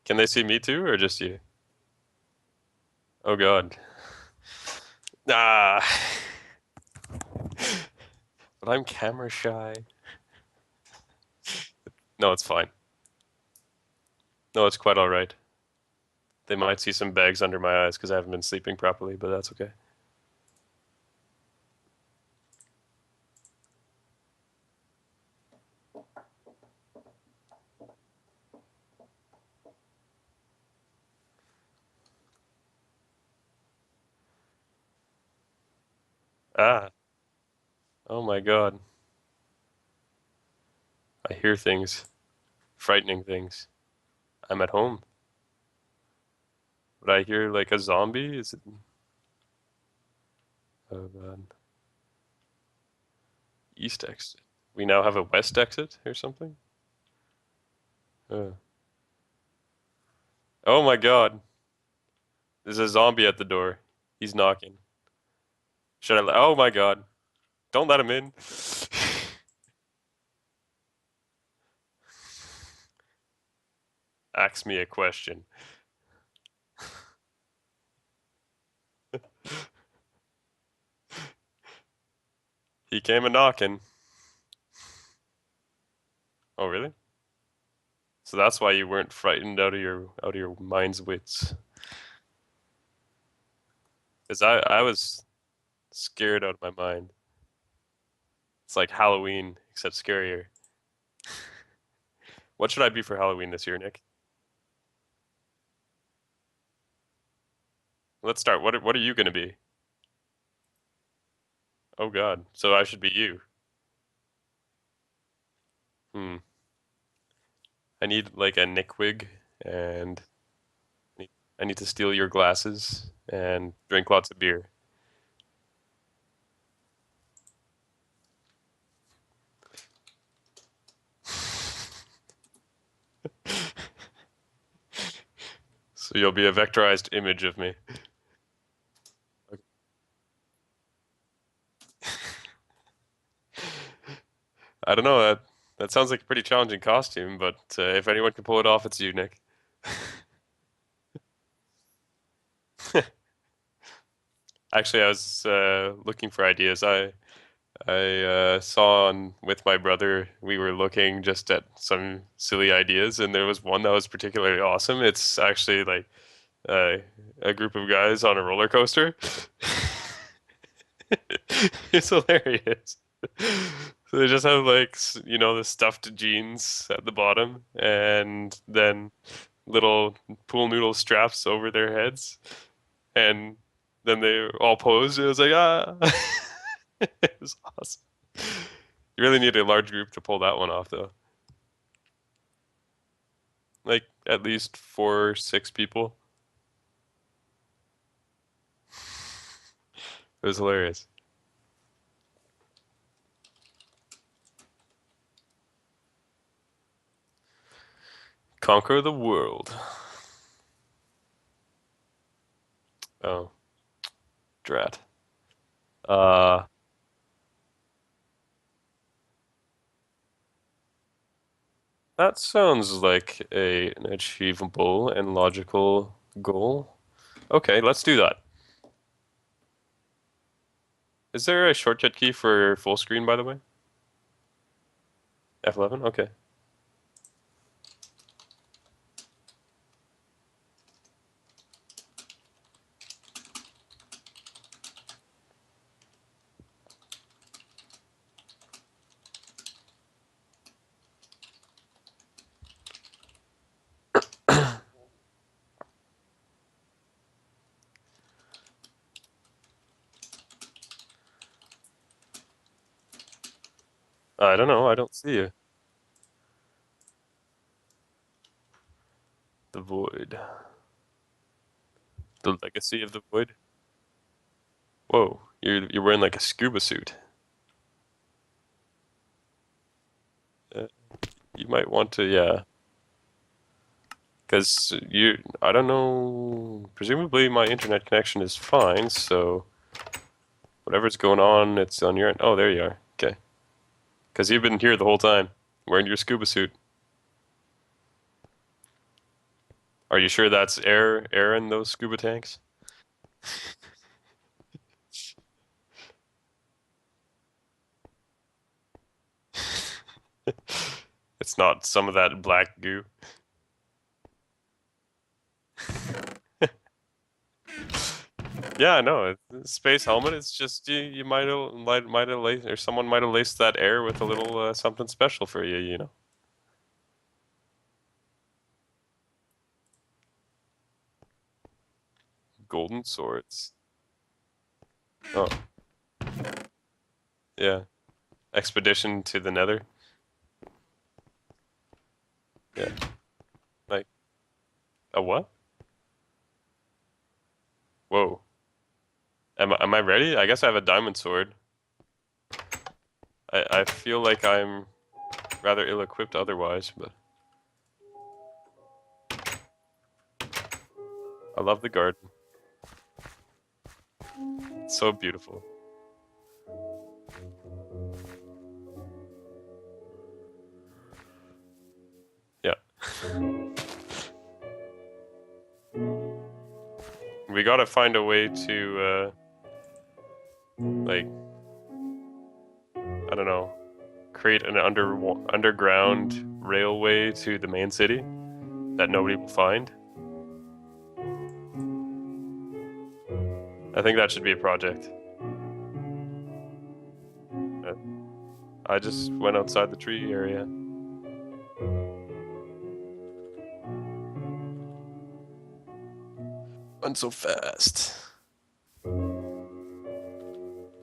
Can they see me too, or just you? Oh God. Ah, but I'm camera shy. No, it's fine. No, it's quite all right. They might see some bags under my eyes because I haven't been sleeping properly, but that's okay. Ah, oh my God. I hear things, frightening things. I'm at home, but I hear like a zombie. Is it? Oh God. East exit. We now have a west exit or something? Uh. Oh my God. There's a zombie at the door. He's knocking. Should I? Oh my God. Don't let him in. Ask me a question. He came a knocking. Oh really? So that's why you weren't frightened out of your mind's wits. Because I was scared out of my mind. It's like Halloween, except scarier. What should I be for Halloween this year, Nick? Let's start. What are you gonna be? Oh God. So I should be you. Hmm. I need like a Nick wig, and I need to steal your glasses and drink lots of beer. So you'll be a vectorized image of me. I don't know. That sounds like a pretty challenging costume, but if anyone can pull it off, it's you, Nick. Actually, I was looking for ideas. I saw on with my brother, we were looking just at some silly ideas, and there was one that was particularly awesome. It's actually like uh, a group of guys on a roller coaster. It's hilarious. So they just have like the stuffed jeans at the bottom, and then little pool noodle straps over their heads, and then they all posed. It was like ah, it was awesome. You really need a large group to pull that one off, though. Like at least 4, 6 people. It was hilarious. Conquer the world. Oh, drat. Uh, that sounds like an achievable and logical goal. Okay, let's do that. Is there a shortcut key for full screen, by the way? F11? Okay. I don't know. I don't see you. The void. The legacy of the void. Whoa, you're wearing like a scuba suit. Uh, you might want to, yeah, because I don't know. Presumably, my internet connection is fine, so whatever's going on, it's on your end. Oh, there you are. Okay, because you've been here the whole time wearing your scuba suit. Are you sure that's air in those scuba tanks? It's not some of that black goo. Yeah, I know. Space helmet. It's just you might have laced or someone might have laced that air with a little something special for you. You know, golden swords. Oh, yeah. Expedition to the Nether. Yeah. Like a what? Whoa. Am I ready? I guess I have a diamond sword. I feel like I'm rather ill-equipped otherwise, but I love the garden. It's so beautiful. Yeah. We gotta find a way to like I don't know, create an underground railway to the main city that nobody will find. I think that should be a project. Uh, I just went outside the tree area. Run so fast.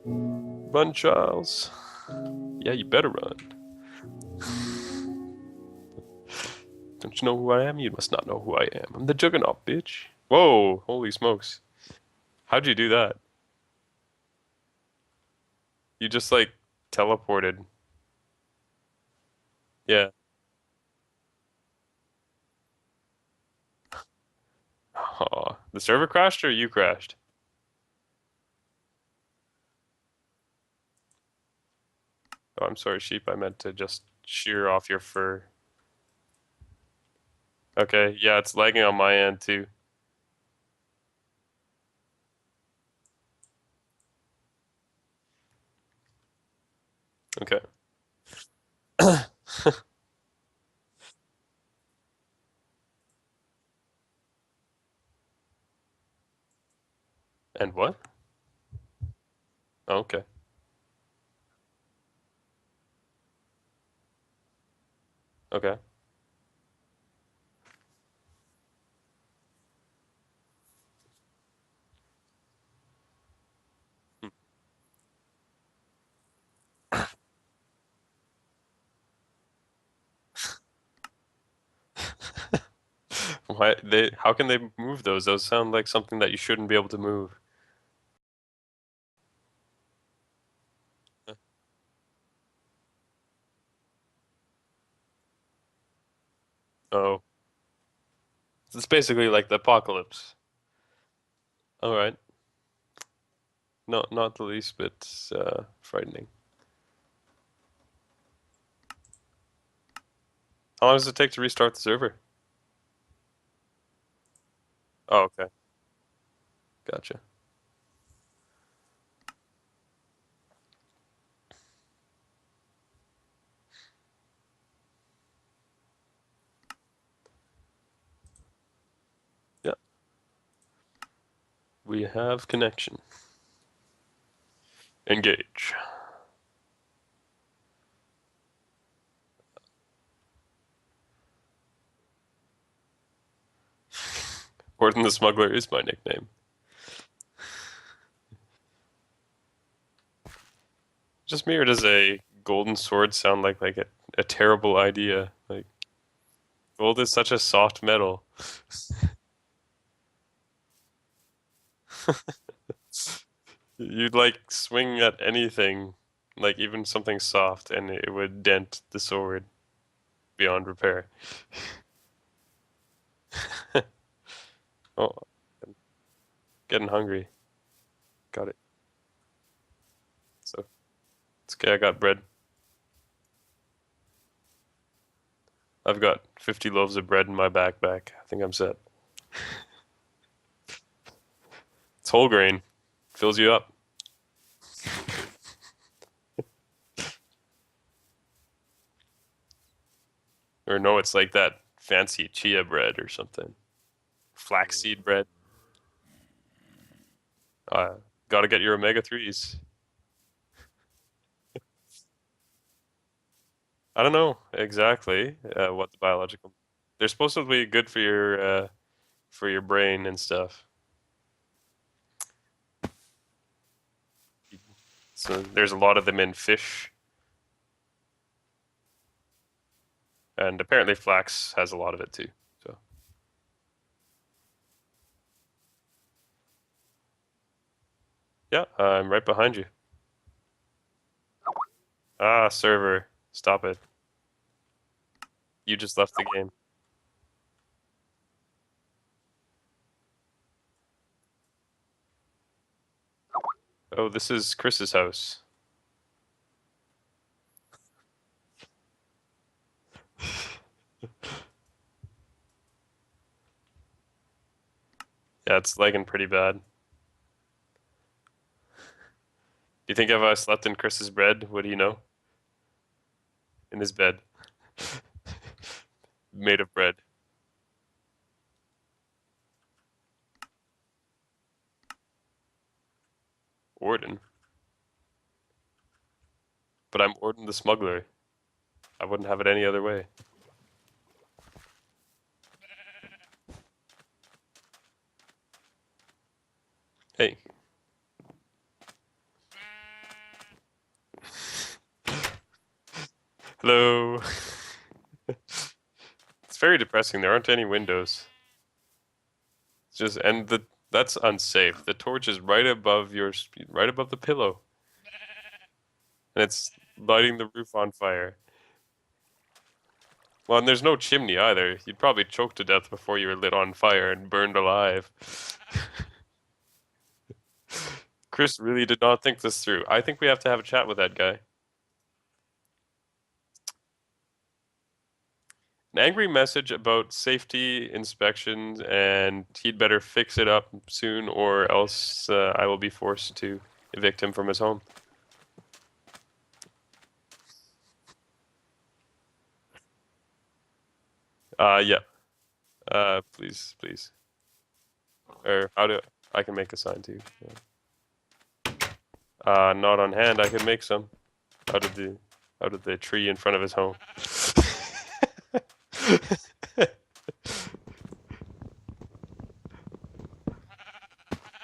Run, Charles. Yeah, you better run. Don't you know who I am? You must not know who I am. I'm the Juggernaut, bitch. Whoa, holy smokes. How'd you do that? You just like teleported. Yeah. Aw. The server crashed or you crashed? Oh, I'm sorry, sheep. I meant to just shear off your fur. Okay, yeah, it's lagging on my end too. Okay. And what? Oh, okay. Okay. Why how can they move those? Those sound like something that you shouldn't be able to move. Oh. It's basically like the apocalypse. All right. Not the least bit frightening. How long does it take to restart the server? Oh, okay. Gotcha. Yeah. We have connection. Engage. Gordon the Smuggler is my nickname. Just me, or does a golden sword sound like a terrible idea? Like gold is such a soft metal. You'd like swing at anything, like even something soft, and it would dent the sword beyond repair. Oh, getting hungry. Got it. So it's okay. I got bread. I've got 50 loaves of bread in my backpack. I think I'm set. It's whole grain. Fills you up. Or no, it's like that fancy chia bread or something. Flaxseed bread. Uh, Gotta get your omega 3s. I don't know exactly what the biological. They're supposed to be good for your brain and stuff. So there's a lot of them in fish, and apparently flax has a lot of it too. So yeah, I'm right behind you. Ah, server, stop it. You just left the game. Oh, this is Chris's house. Yeah, it's lagging pretty bad. Do you think if I slept in Chris's bed, would he know? In his bed, made of bread. Warden. But I'm Warden the smuggler. I wouldn't have it any other way. Hey. Hello. It's very depressing. There aren't any windows. It's just and the that's unsafe. The torch is right above the pillow, and it's lighting the roof on fire. Well, and there's no chimney either. You'd probably choke to death before you were lit on fire and burned alive. Chris really did not think this through. I think we have to have a chat with that guy. An angry message about safety inspections, and he'd better fix it up soon, or else I will be forced to evict him from his home. Yeah. Please, please. Or how do I can make a sign too. Yeah. Not on hand. I can make some out of the tree in front of his home.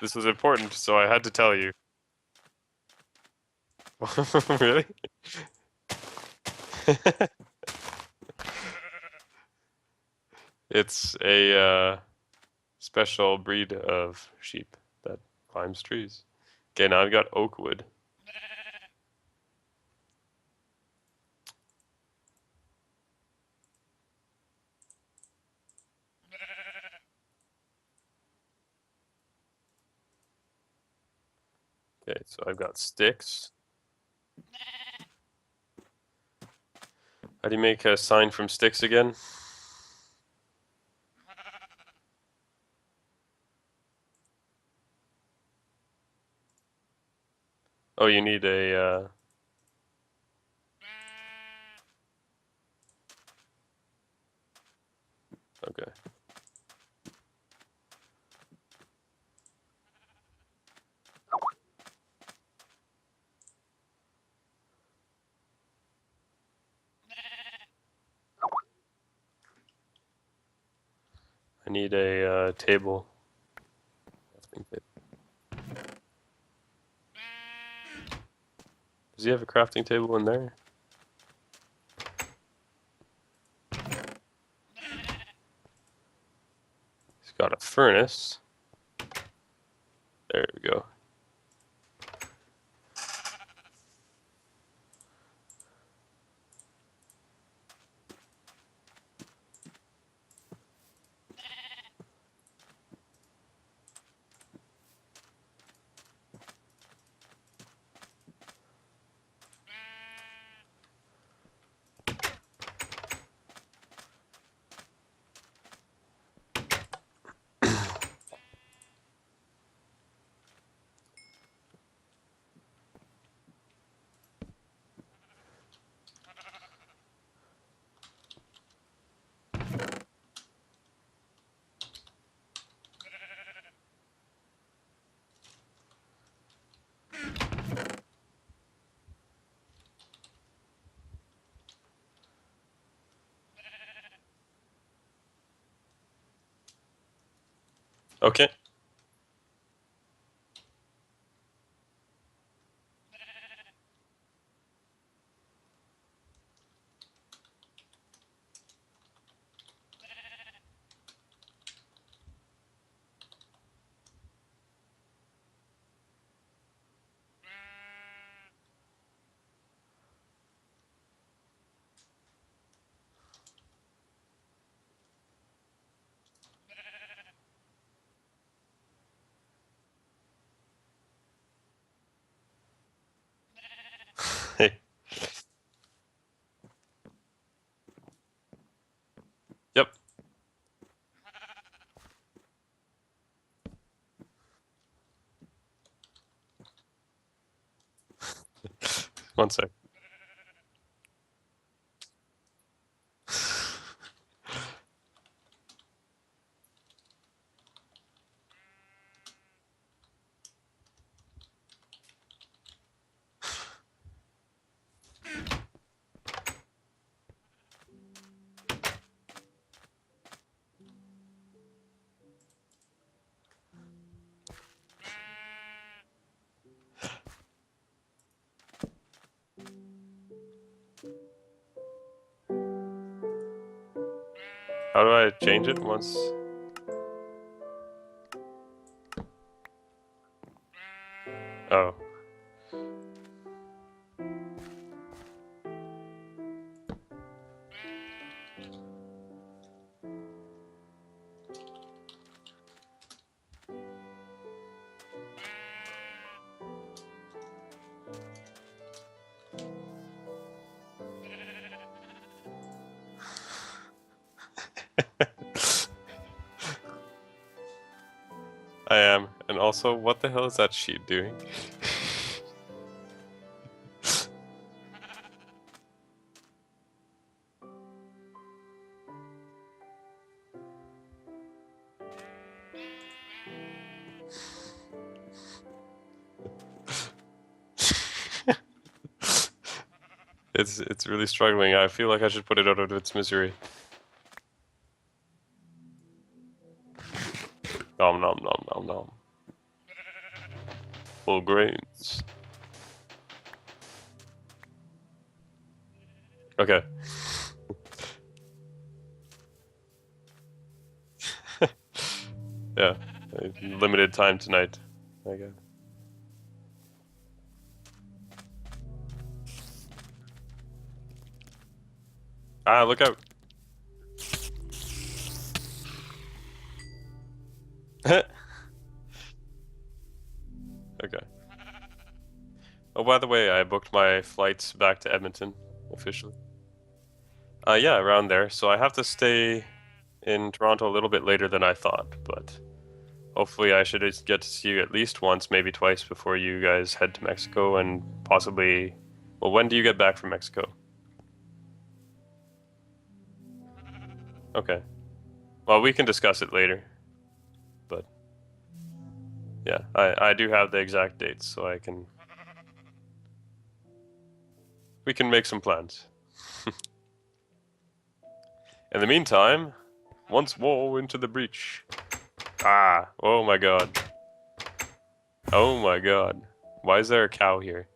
This was important, so I had to tell you. Really? It's a special breed of sheep that climbs trees. Okay, now I've got oak wood. Okay, so I've got sticks. How do you make a sign from sticks again? Oh, you need a okay. I need a table. Does he have a crafting table in there? He's got a furnace. There we go. Okay. Hey. Yep. One sec. How do I change it once? Oh. I am. And also, what the hell is that sheep doing? It's really struggling. I feel like I should put it out of its misery. Nom nom nom nom nom. Full grains. Okay. Yeah. Limited time tonight, I guess. Ah, look out. Okay. Oh, by the way, I booked my flights back to Edmonton officially. Yeah, around there. So I have to stay in Toronto a little bit later than I thought, but hopefully I should get to see you at least once, maybe twice before you guys head to Mexico and possibly, well, when do you get back from Mexico? Okay. Well, we can discuss it later, but yeah, I do have the exact dates, so we can make some plans. In the meantime, once more into the breach. Ah, oh my god. Oh my god. Why is there a cow here?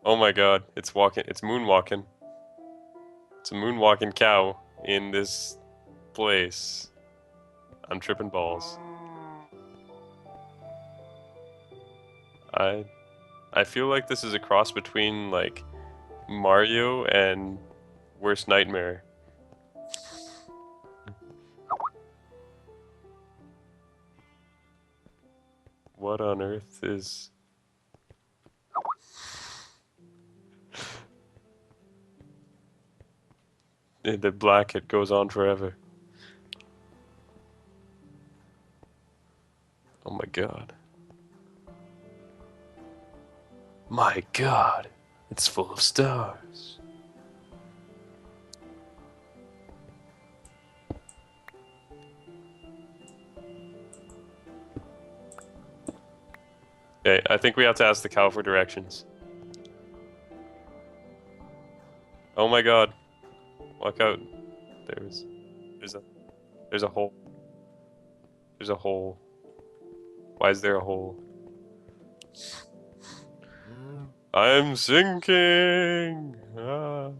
Oh my god, it's walking, it's moonwalking. It's a moonwalking cow in this place. I'm tripping balls. I I feel like this is a cross between like Mario and Worst Nightmare. What on earth is... The black, it goes on forever. Oh my god. My god. It's full of stars. Okay, I think we have to ask the cow for directions. Oh my god. Walk out. There's there's a there's a hole. There's a hole. Why is there a hole? I'm sinking. Ah.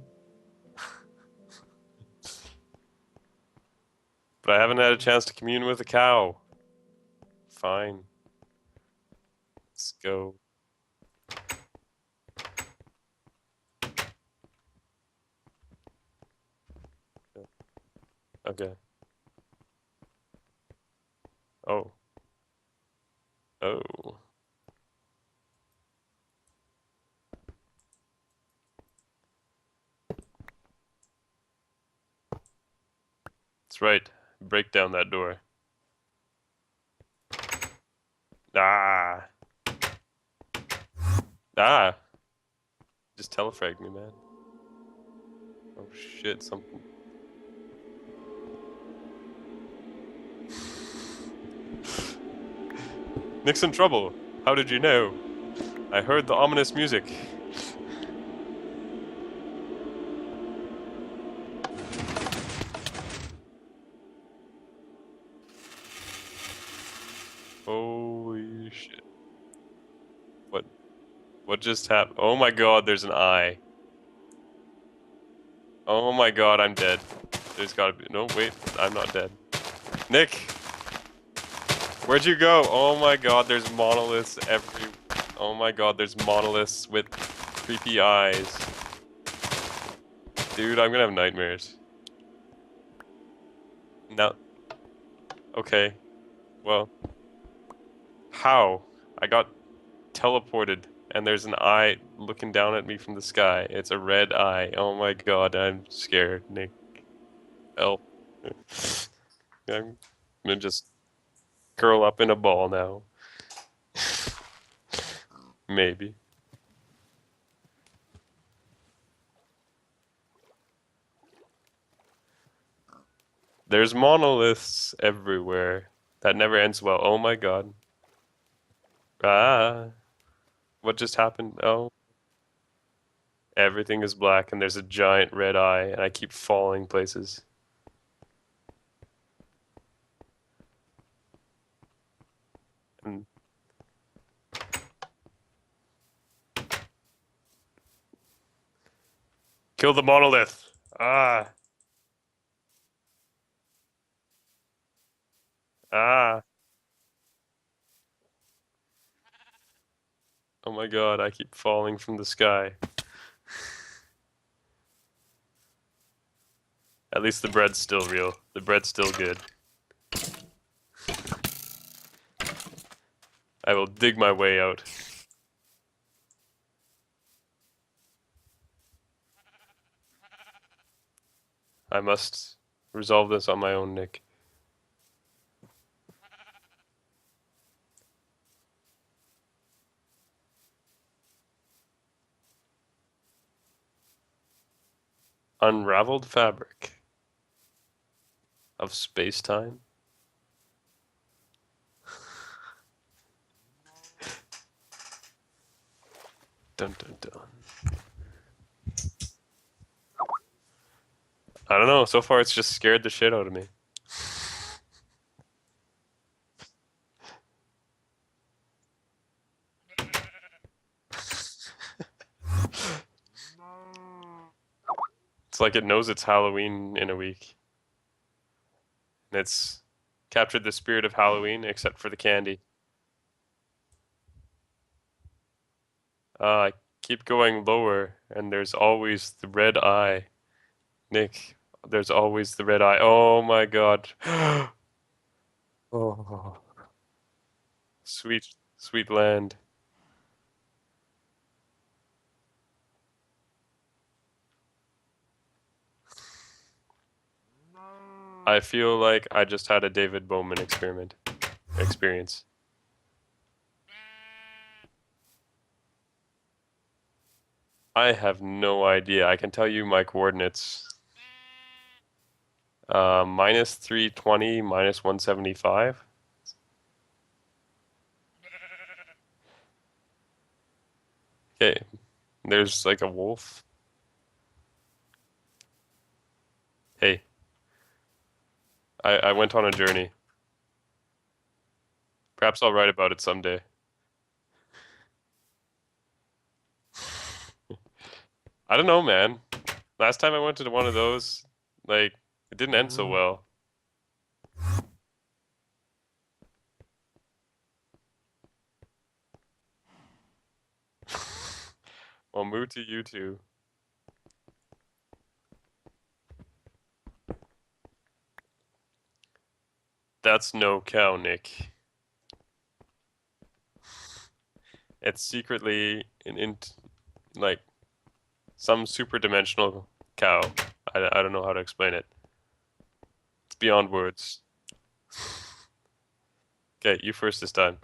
But I haven't had a chance to commune with a cow. Fine. Let's go. Okay. Oh. Oh. That's right. Break down that door. Ah. Ah. Just telefragged me, man. Oh shit, something. Nick's in trouble. How did you know? I heard the ominous music. Holy shit. What what just happened? Oh my god, there's an eye. Oh my god, I'm dead. There's gotta be no wait, I'm not dead. Nick! Where'd you go? Oh my god, there's monoliths every oh my god, there's monoliths with creepy eyes. Dude, I'm gonna have nightmares. No. Okay. Well. How? I got teleported and there's an eye looking down at me from the sky. It's a red eye. Oh my god, I'm scared, Nick. Help. I'm gonna just curl up in a ball now. Maybe. There's monoliths everywhere. That never ends well. Oh my god. Ah. What just happened? Oh. Everything is black and there's a giant red eye and I keep falling places. And kill the monolith. Ah. Ah. Oh my god, I keep falling from the sky. At least the bread's still real. The bread's still good. I will dig my way out. I must resolve this on my own, Nick. Unraveled fabric of space-time? Dun dun dun. I don't know, so far it's just scared the shit out of me. It's like it knows it's Halloween in a week. And it's captured the spirit of Halloween except for the candy. I keep going lower and there's always the red eye. Nick, there's always the red eye. Oh my god. Oh, sweet, sweet land. I feel like I just had a David Bowman experience. I have no idea. I can tell you my coordinates. Minus 320, minus 175. Okay, there's like a wolf. Hey, I went on a journey. Perhaps I'll write about it someday. I don't know, man. Last time I went to one of those, like, it didn't end so well. Well, moo to you too. That's no cow, Nick. It's secretly like some super dimensional cow. I don't know how to explain it. It's beyond words. Okay, you first this time.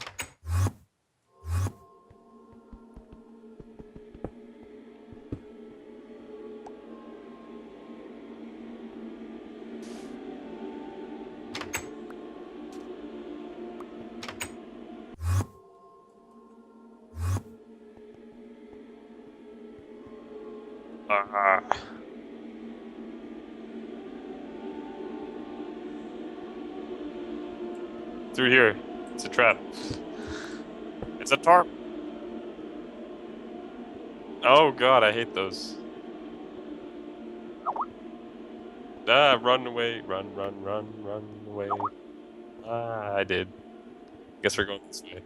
Ah. Through here. It's a trap. It's a tarp. Oh god, I hate those. Ah, run away. Run, run, run, run away. Ah, I did. Guess we're going this way.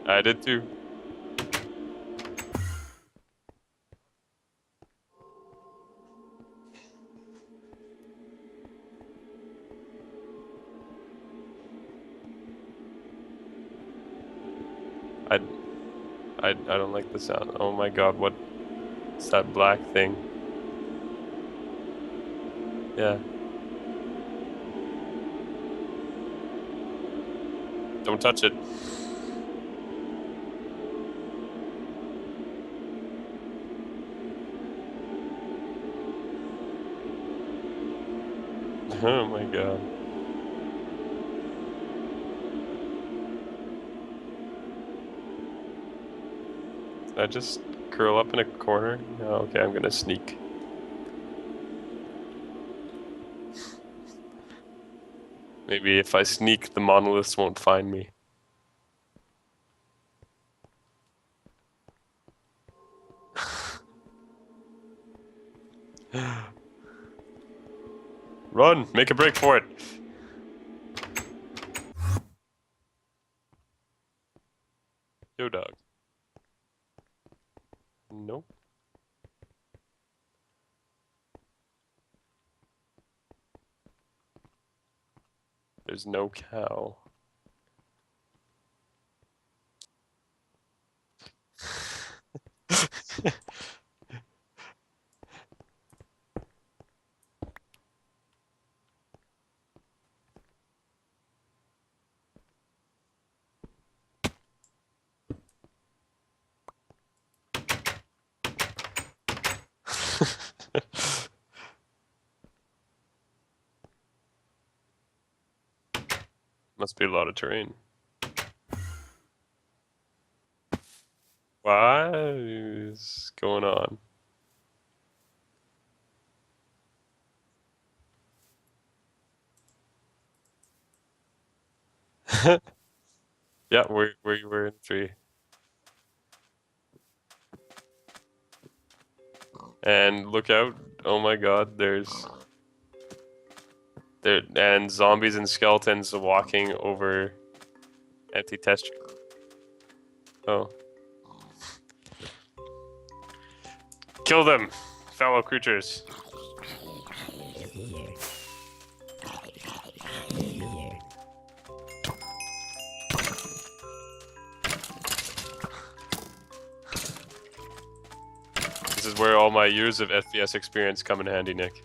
I did too. I, I don't like the sound. Oh my god, what's that black thing? Yeah. Don't touch it. Oh my god. Did I just curl up in a corner? Oh, okay, I'm gonna sneak. Maybe if I sneak, the monoliths won't find me. Run! Make a break for it! Yo, dog. Nope. There's no cow. Must be a lot of terrain. What is going on? Yeah, we're in 3. And look out! Oh my God, there and zombies and skeletons walking over empty test tube. Oh, kill them, fellow creatures! This is where all my years of FPS experience come in handy, Nick.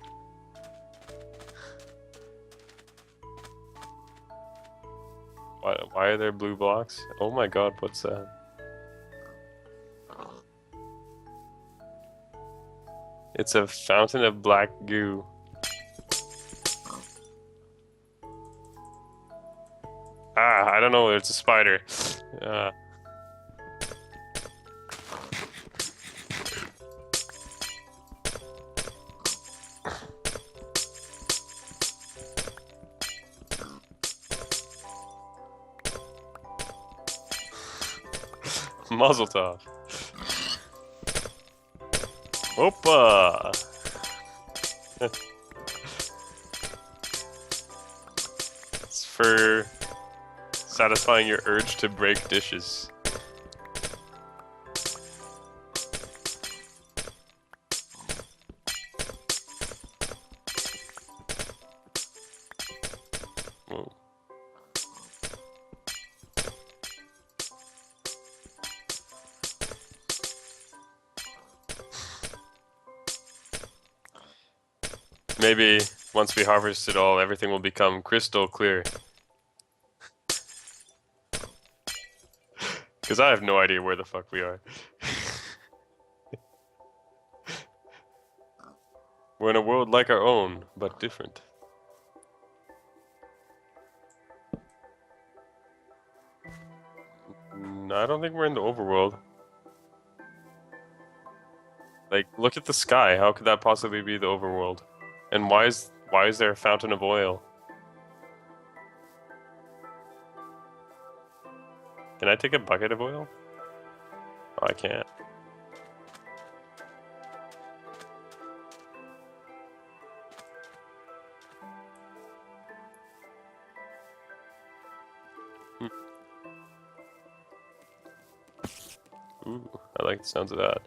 Why are there blue blocks? Oh my God, what's that? It's a fountain of black goo. Ah, I don't know, it's a spider. Mazel tov. Opa! It's for satisfying your urge to break dishes. Whoa. Maybe once we harvest it all, everything will become crystal clear. Because I have no idea where the fuck we are. We're in a world like our own, but different. I don't think we're in the overworld. Like, look at the sky. How could that possibly be the overworld? And why is there a fountain of oil? Can I take a bucket of oil? Oh, I can't. Ooh, I like the sounds of that.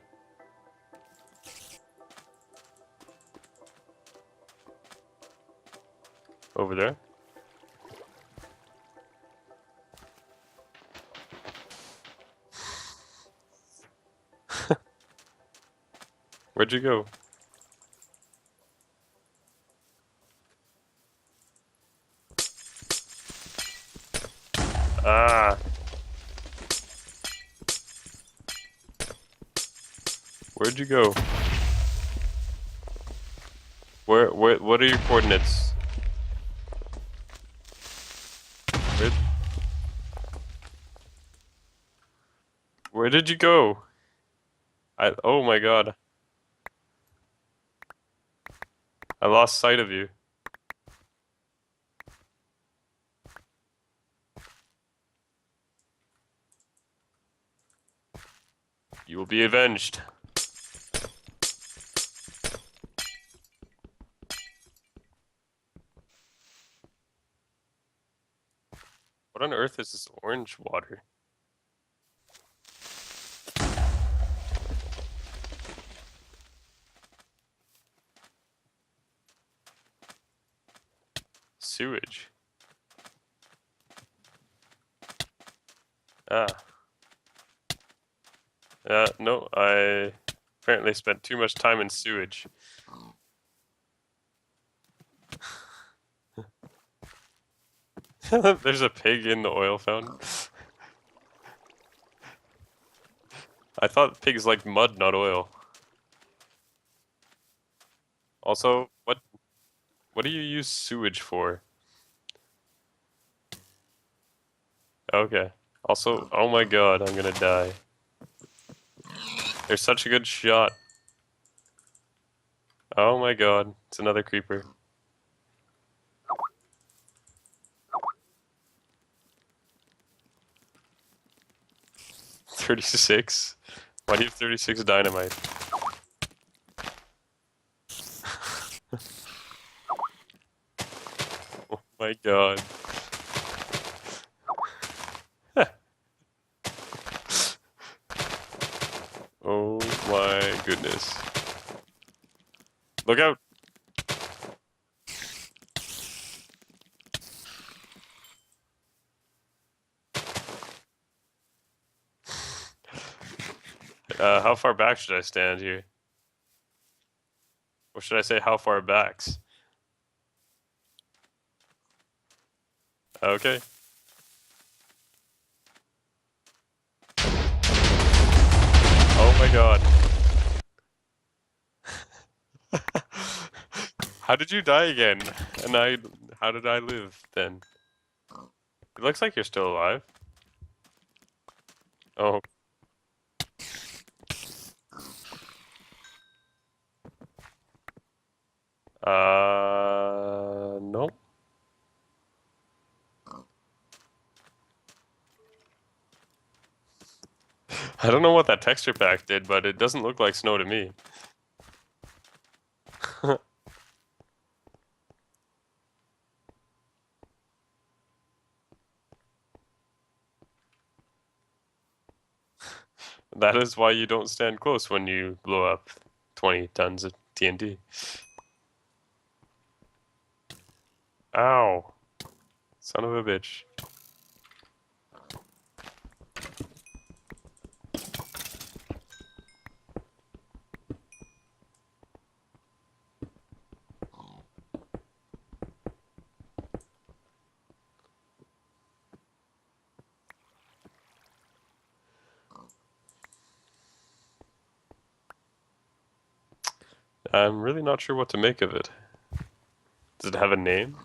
Over there? Where'd you go? Ah! Where'd you go? What are your coordinates? Where did you go? Oh my god. I lost sight of you. You will be avenged. What on earth is this orange water? Sewage. Ah. No, I apparently spent too much time in sewage. There's a pig in the oil fountain. I thought pigs liked mud, not oil. Also, what do you use sewage for? Okay. Also, oh my god, I'm gonna die. There's such a good shot. Oh my god, it's another creeper. $36? Why do you have 36 dynamite? Oh my god. Oh my goodness. Look out! How far back should I stand here? Or should I say how far backs? Okay. Oh my god. How did you die again? How did I live then? It looks like you're still alive. Oh. No. I don't know what that texture pack did, but it doesn't look like snow to me. That is why you don't stand close when you blow up 20 tons of TNT. Ow. Son of a bitch. I'm really not sure what to make of it. Does it have a name?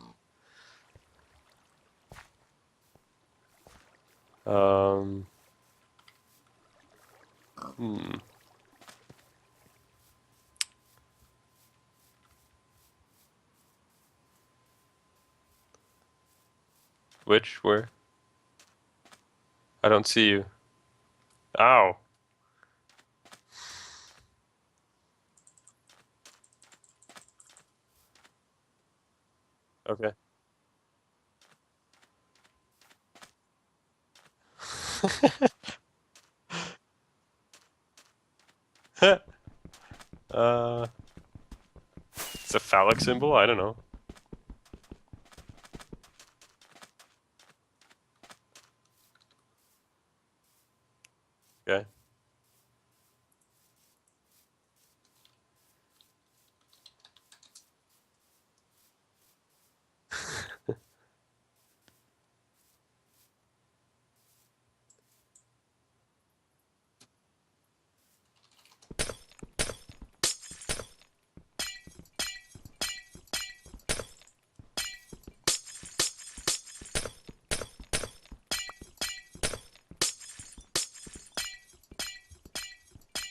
Um, hmm. Which? Where? I don't see you. Ow. Okay. Uh, it's a phallic symbol? I don't know. Okay.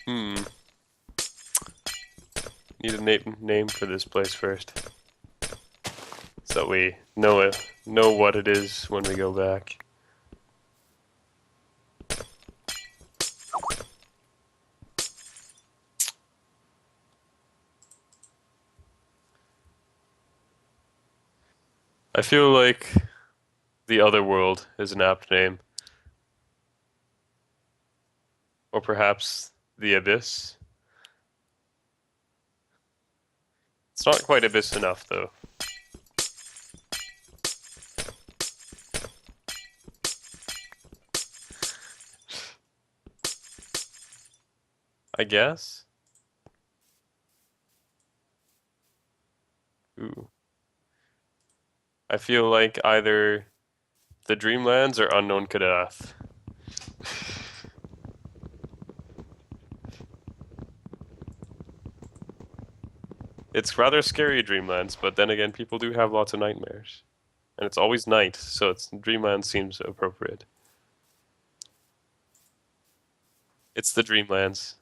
Hmm. Need a name for this place first, so we know what it is when we go back. I feel like the other world is an apt name, or perhaps the abyss. It's not quite abyss enough, though. I guess. Ooh. I feel like either the Dreamlands or Unknown Kadath. It's rather scary Dreamlands, but then again, people do have lots of nightmares. And it's always night, so Dreamland seems appropriate. It's the Dreamlands.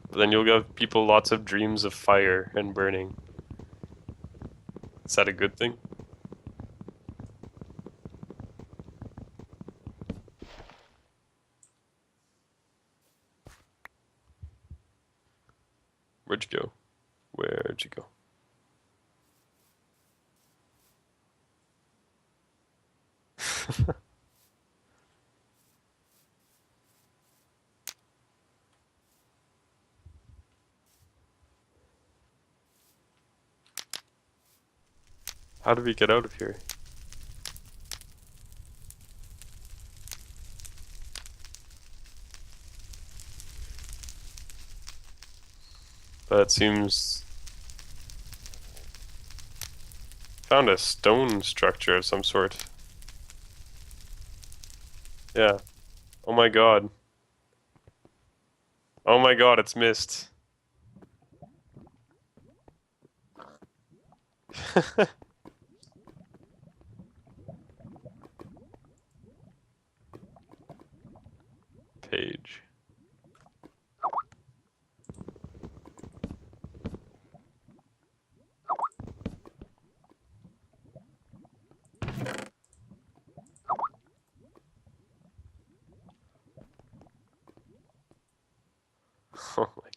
But then you'll give people lots of dreams of fire and burning. Is that a good thing? Where'd you go? Where'd you go? How do we get out of here? That seems... Found a stone structure of some sort. Yeah. Oh my god. Oh my god, it's mist. Page.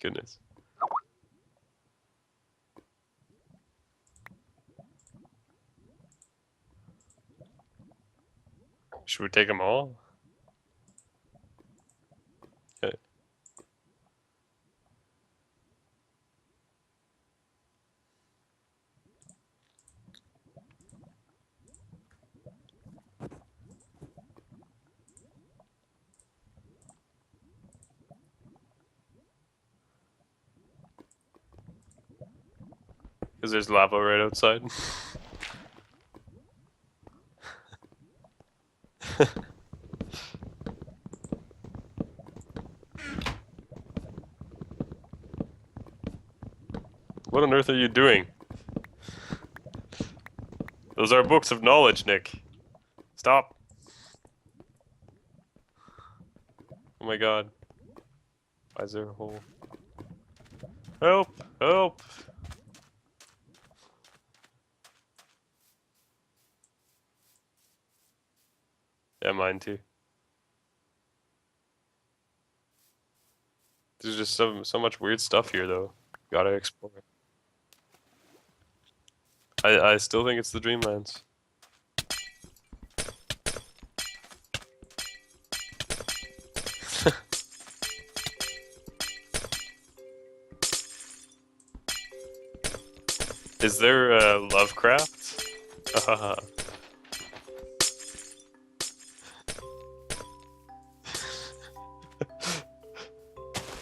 goodness. Should we take them all? Okay. Because there's lava right outside. What on earth are you doing? Those are books of knowledge, Nick. Stop. Oh my god. Why is there a hole? Help! Help! Yeah, mine too. There's just so much weird stuff here, though. Gotta explore it. I still think it's the Dreamlands. Is there Lovecraft?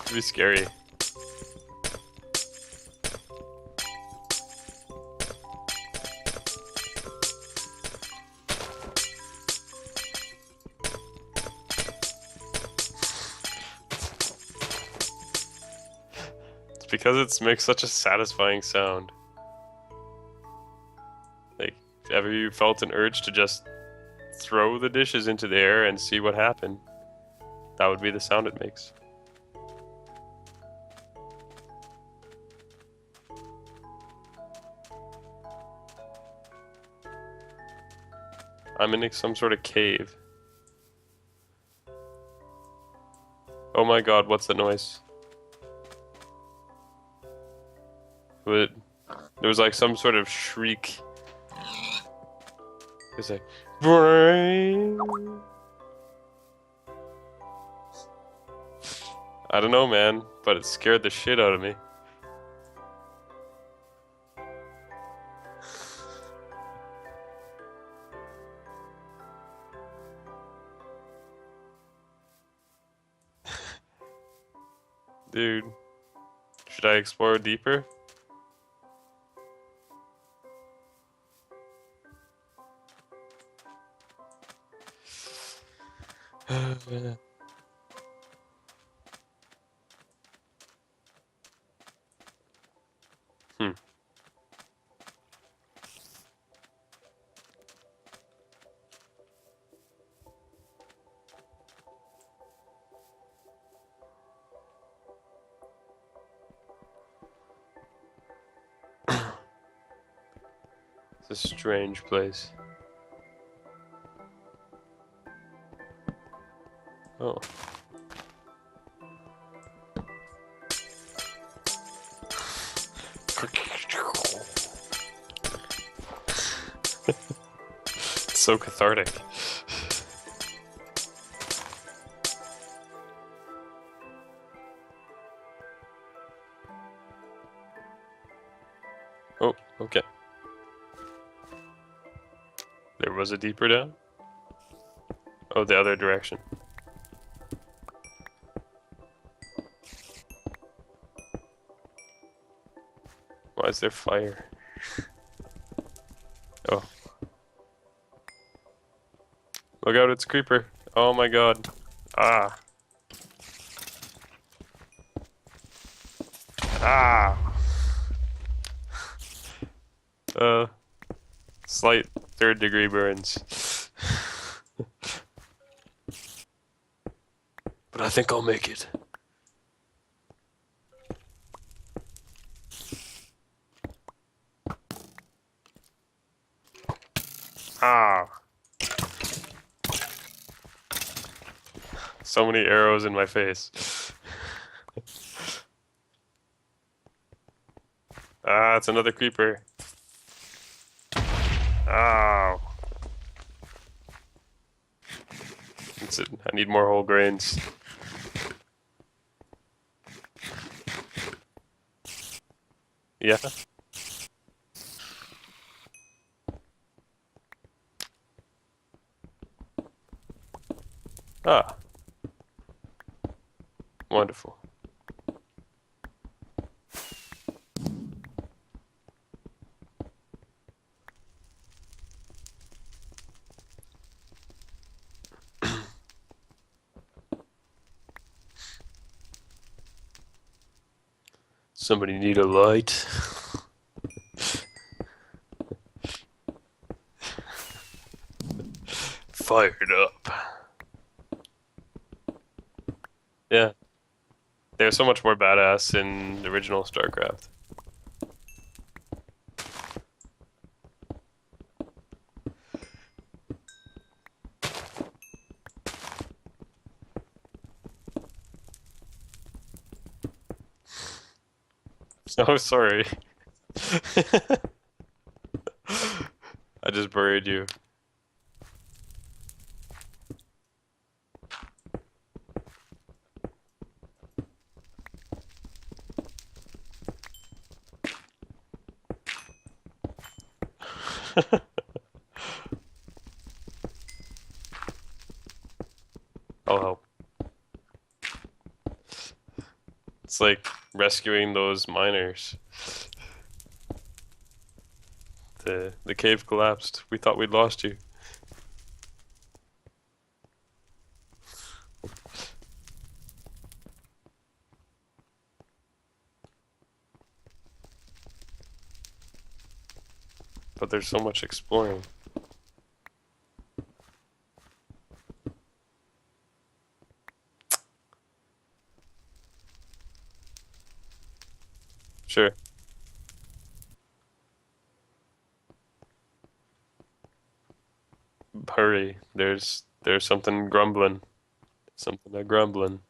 Could be scary. It's because it makes such a satisfying sound. Like, if ever you felt an urge to just throw the dishes into the air and see what happened, that would be the sound it makes. I'm in some sort of cave. Oh my god, what's the noise? There was like some sort of shriek. It was like, brain. I don't know, man, but it scared the shit out of me. Dude, should I explore deeper? Hmm. It's a strange place. Oh. It's so cathartic. Oh, okay. There was a deeper down? Oh, the other direction. Why is there fire? Oh. Look out, it's a creeper. Oh my god. Ah. Ah. Slight third-degree burns. But I think I'll make it. Ah. So many arrows in my face. Ah, it's another creeper. Ow. That's it. I need more whole grains. Yeah. Ah, wonderful. Somebody need a light. Fired up. Yeah, they're so much more badass in the original StarCraft. Oh, sorry. I just buried you. I'll help. It's like rescuing those miners. The cave collapsed. We thought we'd lost you. But there's so much exploring. Sure. Hurry. There's something grumbling. Something a grumbling.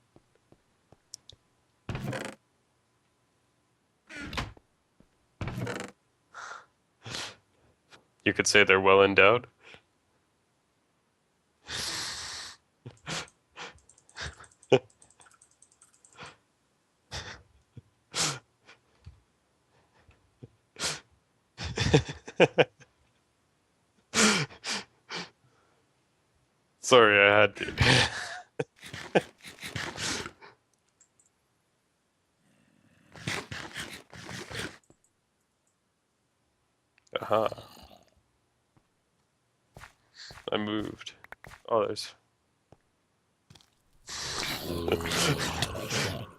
You could say they're well endowed. Sorry, I had to. Aha. I moved. Oh, there's.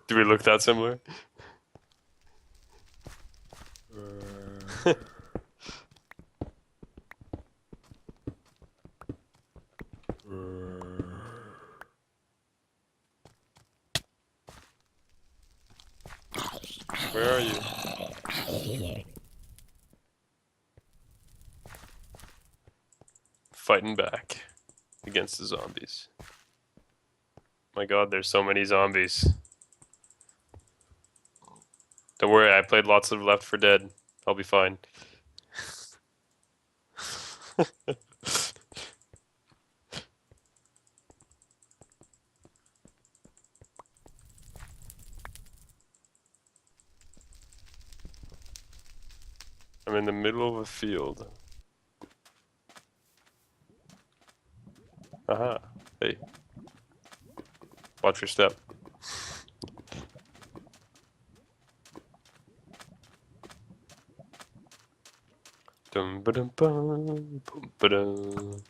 Do we look that similar? Where are you? Fighting back against the zombies. My God, there's so many zombies. Don't worry, I played lots of Left 4 Dead. I'll be fine. I'm in the middle of a field. Aha. Hey. Watch your step. Dum ba dum bum bum ba dum.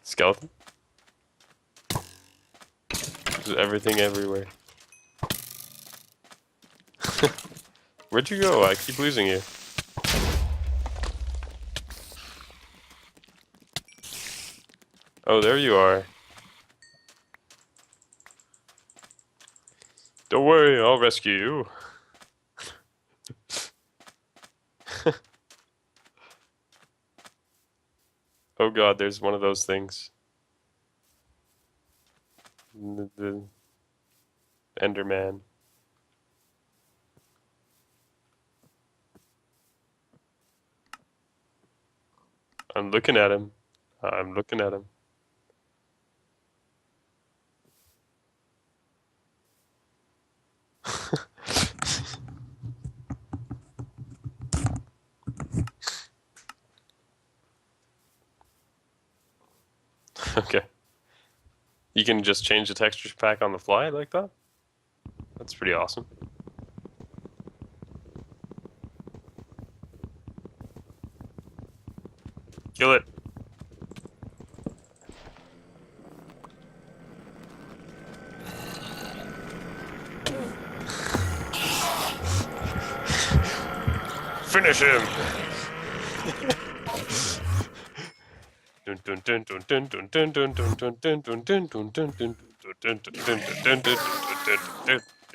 Skeleton? There's everything everywhere. Where'd you go? I keep losing you. Oh, there you are. Don't worry, I'll rescue you. Oh God, there's one of those things. The Enderman. I'm looking at him. I'm looking at him. Okay. You can just change the texture pack on the fly like that? That's pretty awesome. Kill it. Finish him.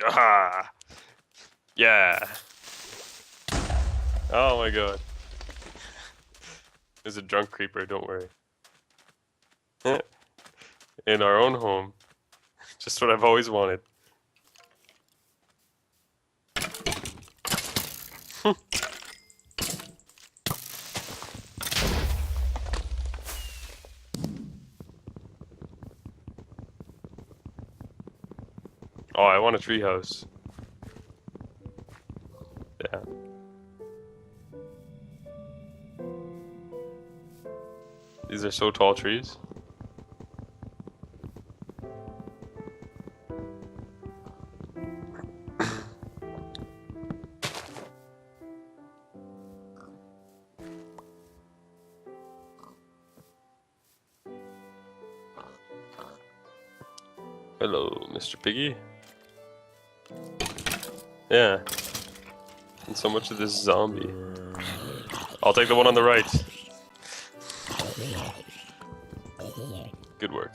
Ah, yeah. Oh my god. There's a drunk creeper, don't worry. In our own home. Just what I've always wanted. Oh, I want a treehouse. Yeah. These are so tall trees. Hello, Mr. Piggy. Yeah. And so much of this zombie. I'll take the one on the right. Good work.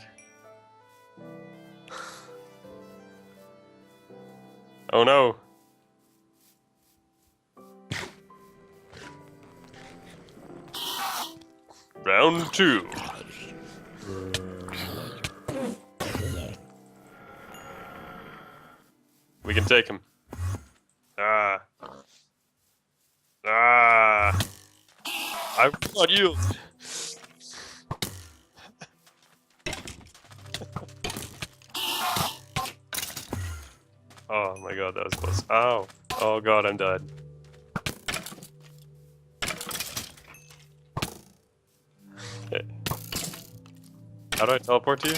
Oh no. Round 2. We can take him. Ah. Ah. I will not yield. Oh my god, that was close. Ow. Oh god, I'm dead. Okay. How do I teleport to you?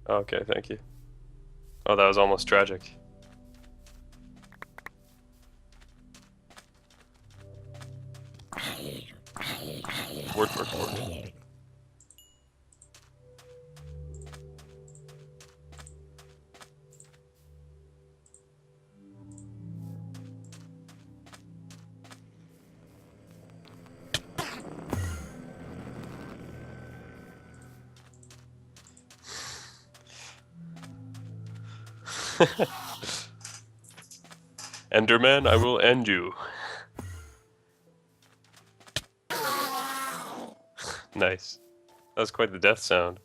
Okay, thank you. Oh, that was almost tragic. Work. Enderman, I will end you. Nice. That was quite the death sound.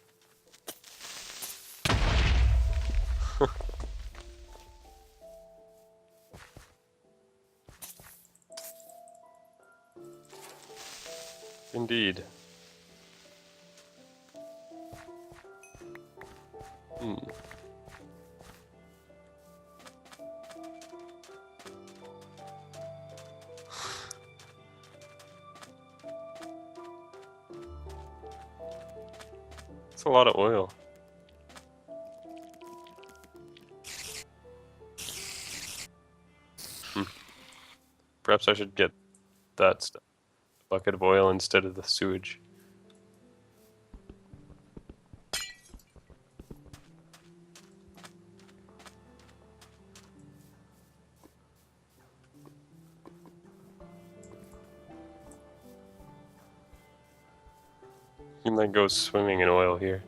Indeed. It's a lot of oil. Perhaps I should get that stuff. Bucket of oil instead of the sewage. You can like go swimming in oil here.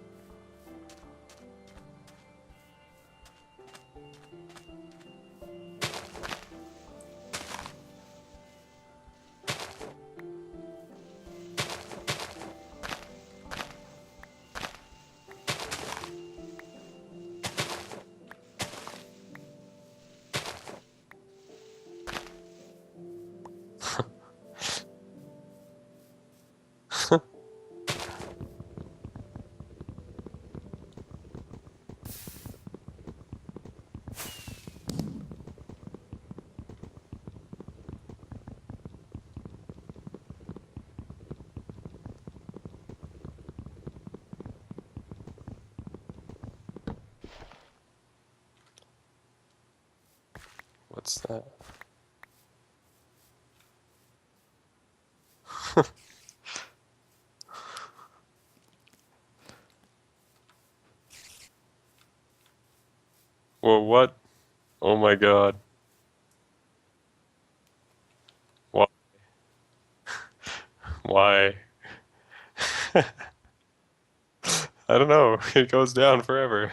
What's that? Well, what? Oh my God. Why? Why? I don't know. It goes down forever.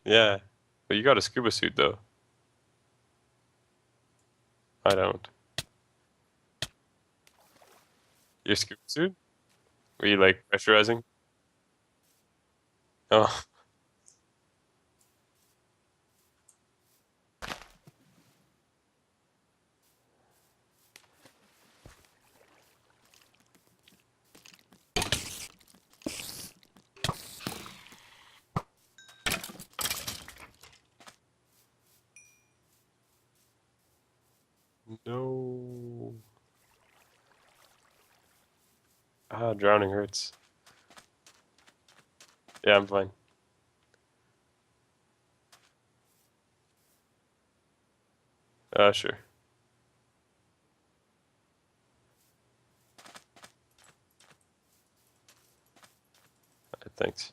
Yeah. But you got a scuba suit though. I don't. Your scuba suit? Were you like pressurizing? Oh, no. Ah, drowning hurts. Yeah, I'm fine. Sure. Thanks.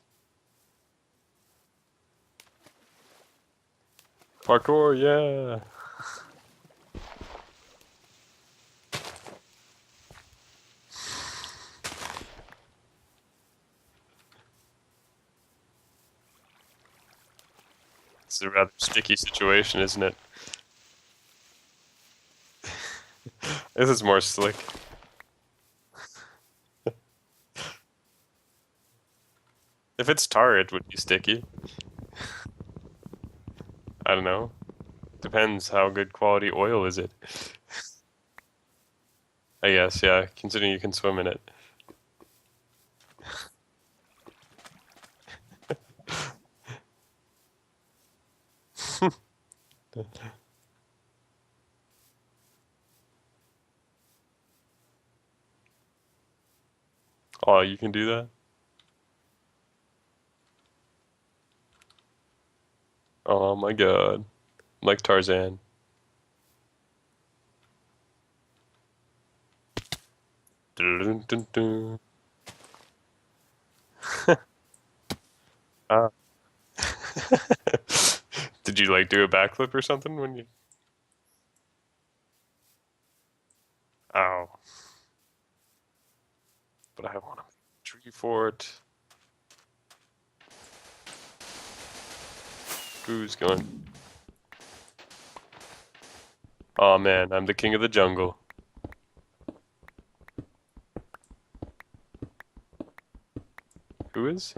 Parkour, yeah. It's a rather sticky situation, isn't it? This is more slick. If it's tar, it would be sticky. I don't know. Depends how good quality oil is it. I guess, yeah, considering you can swim in it. Oh, you can do that? Oh my God. Like Tarzan. Dun, dun, dun. Ah. Did you like do a backflip or something when you? Ow. But I want to make a tree fort. Who's going? Oh man, I'm the king of the jungle. Who is?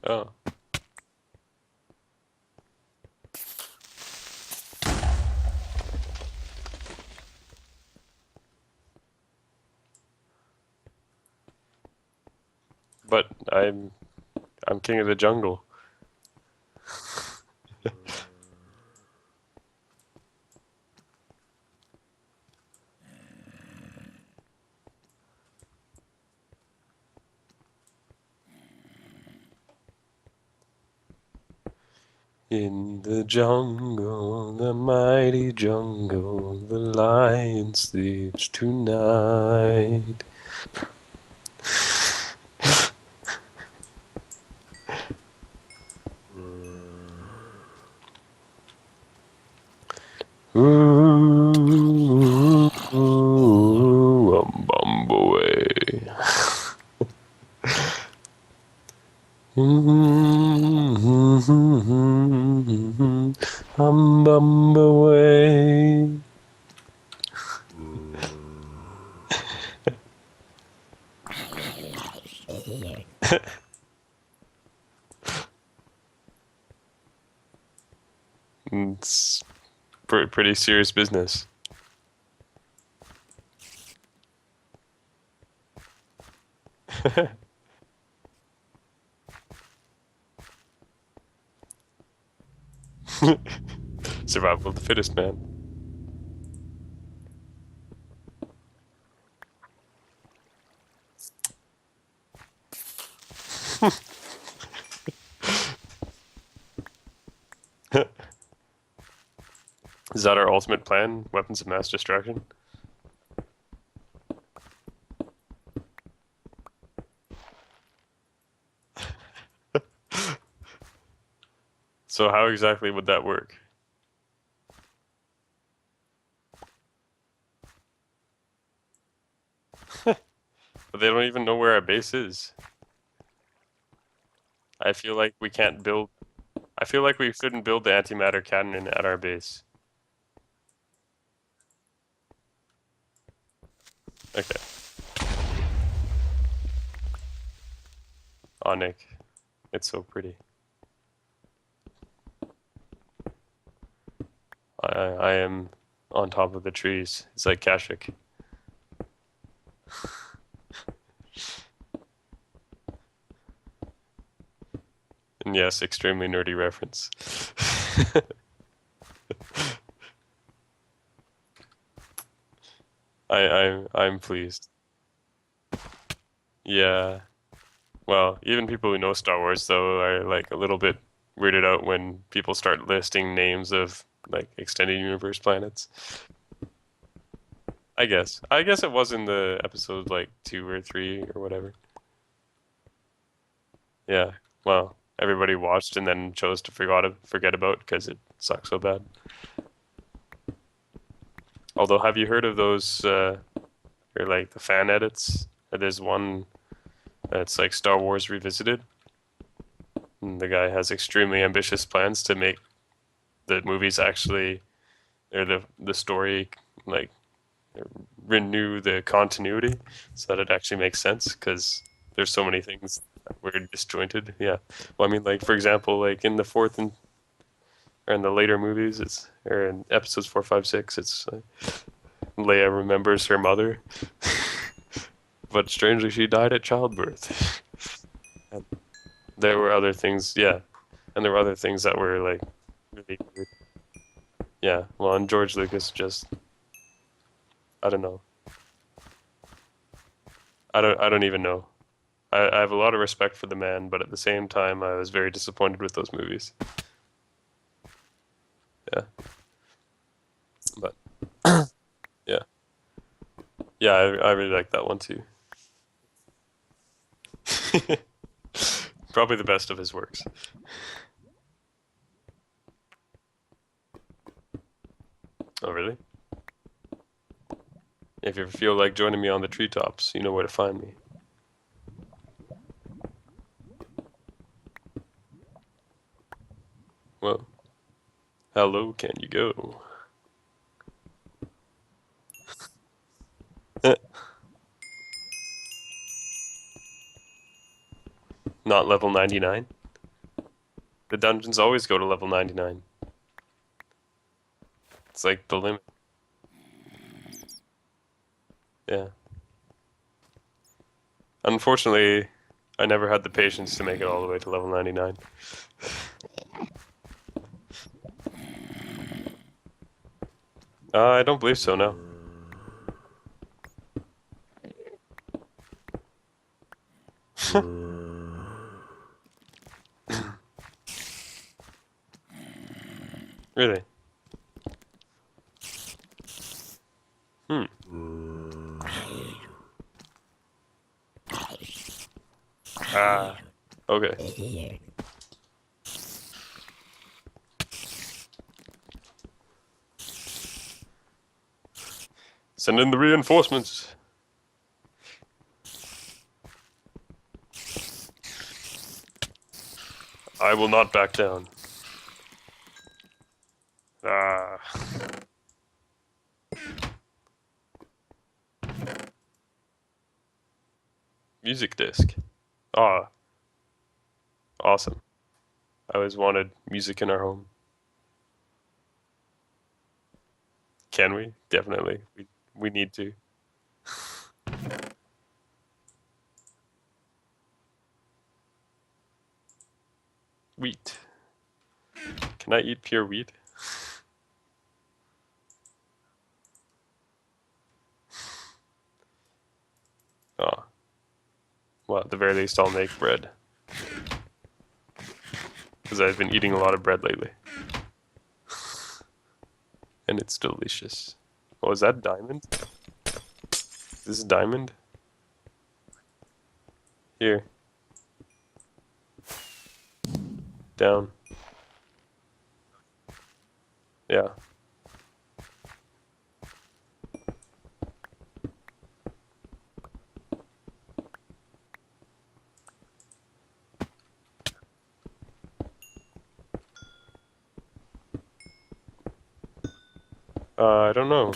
Oh. But I'm king of the jungle. In the jungle, the mighty jungle, the lion sleeps tonight. Ooh, I'm Bumbaway. I'm Bumbaway. It's pretty serious business. Survival of the fittest, man. Is that our ultimate plan? Weapons of mass destruction? So how exactly would that work? But they don't even know where our base is. I feel like we can't build. I feel like we shouldn't build the antimatter cannon at our base. Okay. Oh, Nick. It's so pretty. I am on top of the trees. It's like Kashyyyk. And yes, extremely nerdy reference. I'm pleased. Yeah. Well, even people who know Star Wars though are like a little bit weirded out when people start listing names of like extended universe planets. I guess. I guess it was in the episode like 2 or 3 or whatever. Yeah. Well, everybody watched and then chose to forget about because it sucks so bad. Although, have you heard of those or like the fan edits? There's one that's like Star Wars Revisited. And the guy has extremely ambitious plans to make the movies actually or the story like renew the continuity so that it actually makes sense because there's so many things that were disjointed. Yeah. Well, I mean, like for example, like in the fourth and or in the later movies, it's or in episodes 4, 5, 6, it's Leia remembers her mother, but strangely she died at childbirth. And there were other things, yeah, and there were other things that were like really weird. Yeah. Well, and George Lucas just I don't know. I don't even know. I have a lot of respect for the man, but at the same time, I was very disappointed with those movies. Yeah, but yeah, yeah, I really like that one too. Probably the best of his works. Oh, really? If you ever feel like joining me on the treetops, you know where to find me. Well, hello, can you go? Not level 99. The dungeons always go to level 99. It's like the limit. Yeah. Unfortunately, I never had the patience to make it all the way to level 99. I don't believe so, no. Really? Hmm. Ah. Okay. Send in the reinforcements. I will not back down. Ah. Music disc. Ah, awesome. I always wanted music in our home. Can we? Definitely. We need to. Wheat. Can I eat pure wheat? Oh, well, at the very least, I'll make bread. Because I've been eating a lot of bread lately. delicious. Oh, is that diamond? This is diamond? Here. Down. Yeah. I don't know.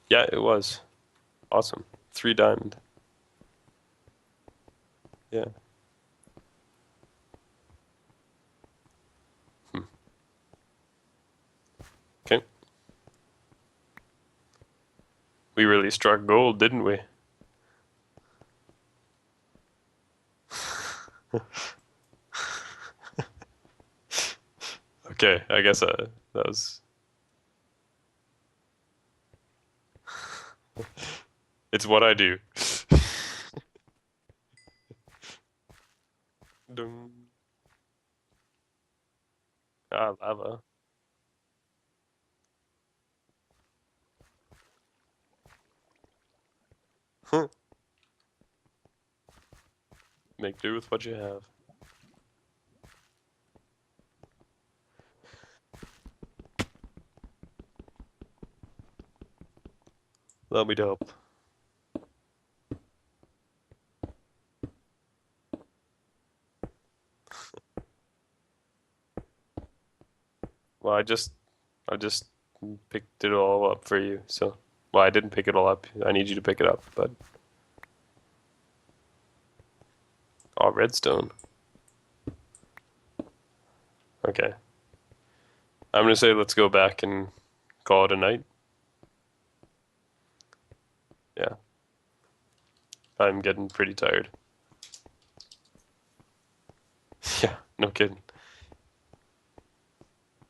Yeah, it was. Awesome. 3 diamond. Yeah. Hmm. Okay. We really struck gold, didn't we? Okay, I guess that was. It's what I do. Dun. Ah, lava. Make do with what you have. That'll be dope. Well, I just picked it all up for you. So, well, I didn't pick it all up. I need you to pick it up, but oh, redstone. Okay. I'm gonna say let's go back and call it a night. Yeah, I'm getting pretty tired. Yeah, no kidding.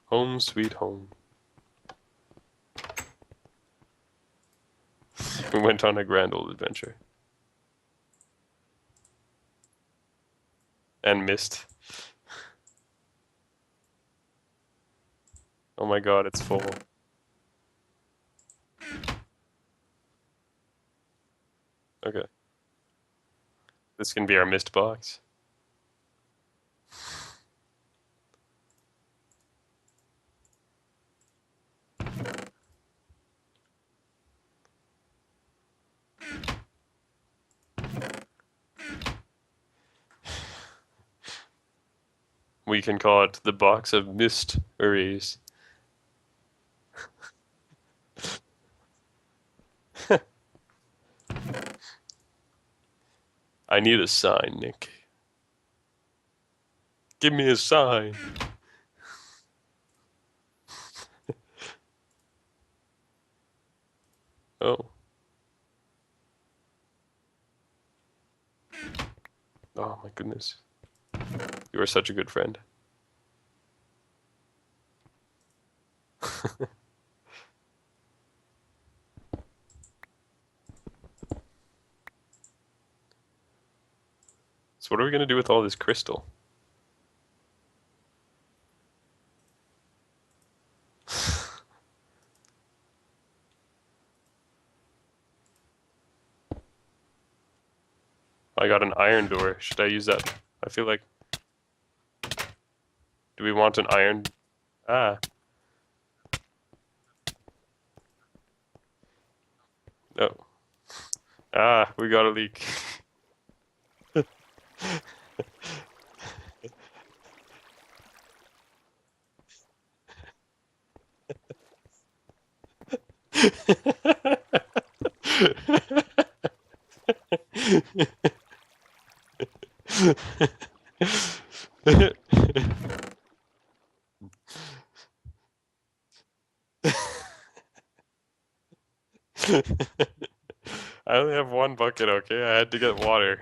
Home sweet home. We went on a grand old adventure and missed. Oh my God, it's full. Okay, this can be our missed box. We can call it the box of missed arrays. I need a sign, Nick. Give me a sign. Oh, oh my goodness. You are such a good friend. So what are we gonna do with all this crystal? I got an iron door. Should I use that? I feel like. Do we want an iron? Ah, no. Ah, we got a leak. I only have one bucket, okay? I had to get water.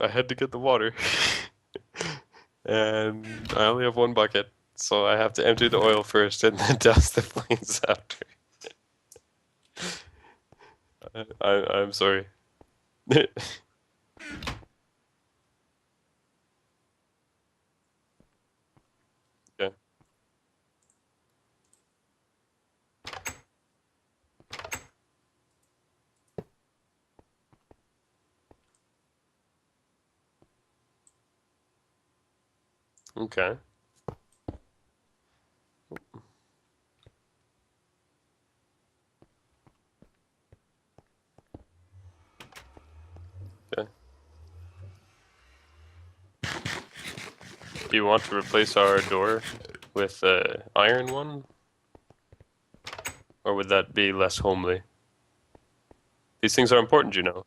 I had to get the water. And I only have one bucket, so I have to empty the oil first and then douse the flames after. I'm sorry. Okay. Okay. Do you want to replace our door with a iron one, or would that be less homely? These things are important, you know.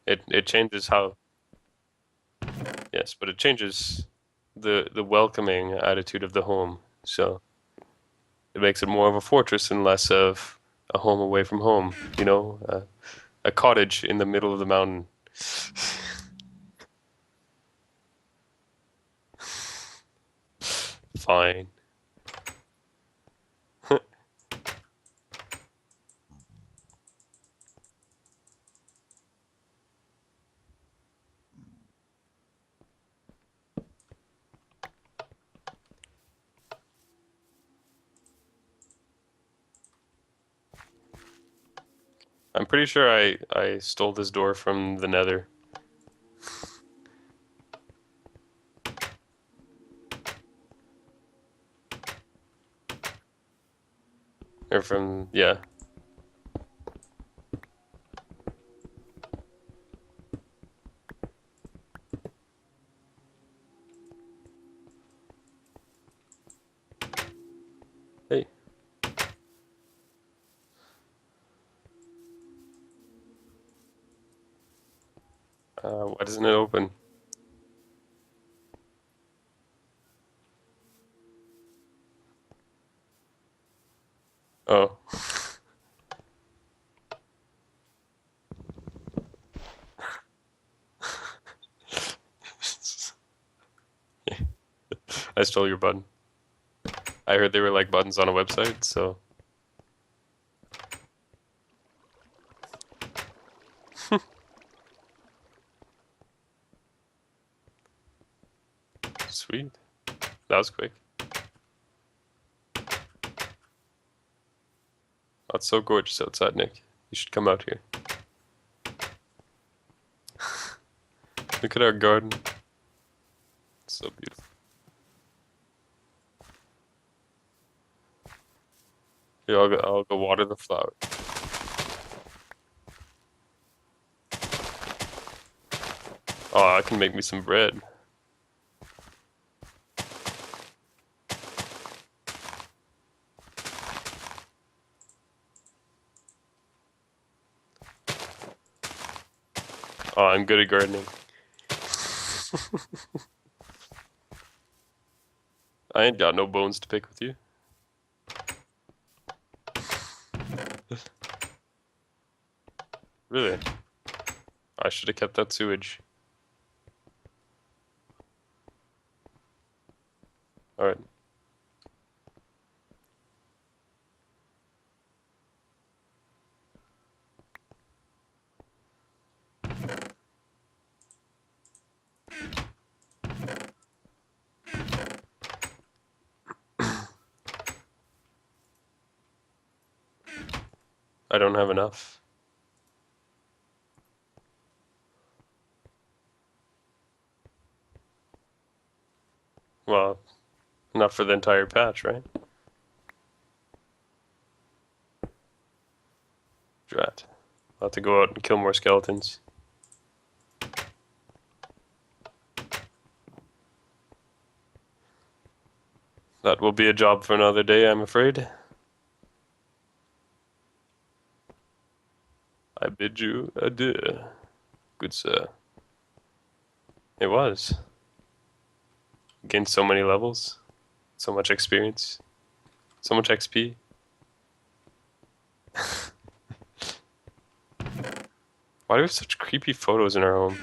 It changes how, yes, but it changes the welcoming attitude of the home. So it makes it more of a fortress and less of a home away from home, you know, a cottage in the middle of the mountain. Fine. I'm pretty sure I stole this door from the Nether. Or from, yeah. Hey, why doesn't it open? Oh. I stole your button. I heard they were like buttons on a website, so sweet. That was quick. Oh, it's so gorgeous outside, Nick. You should come out here. Look at our garden. It's so beautiful. Here, I'll go water the flower. Oh, I can make me some bread. Oh, I'm good at gardening. I ain't got no bones to pick with you. Really? I should have kept that sewage. Alright. I don't have enough. Well, not for the entire patch, right? Drat. I'll have to go out and kill more skeletons. That will be a job for another day, I'm afraid. I bid you adieu, good sir. It was. Gained so many levels, so much experience, so much XP. Why do we have such creepy photos in our home?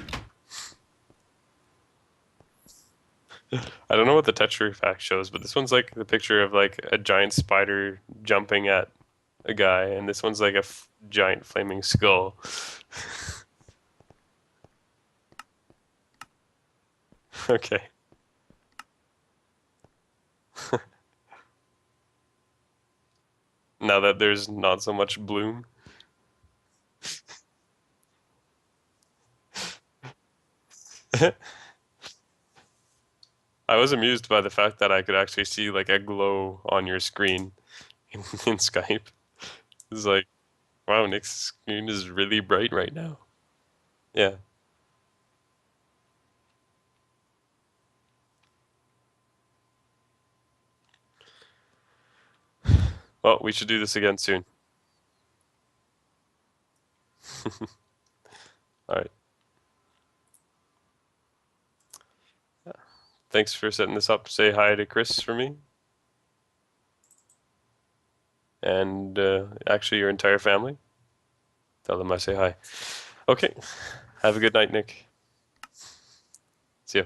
I don't know what the texture fact shows, but this one's like the picture of like a giant spider jumping at a guy, and this one's like a giant flaming skull. Okay. Now that there's not so much bloom. I was amused by the fact that I could actually see like a glow on your screen in Skype. It's like, wow, Nick's screen is really bright right now. Yeah. Well, we should do this again soon. All right. Thanks for setting this up. Say hi to Chris for me and actually your entire family. Tell them I say hi. Okay. Have a good night, Nick. See ya.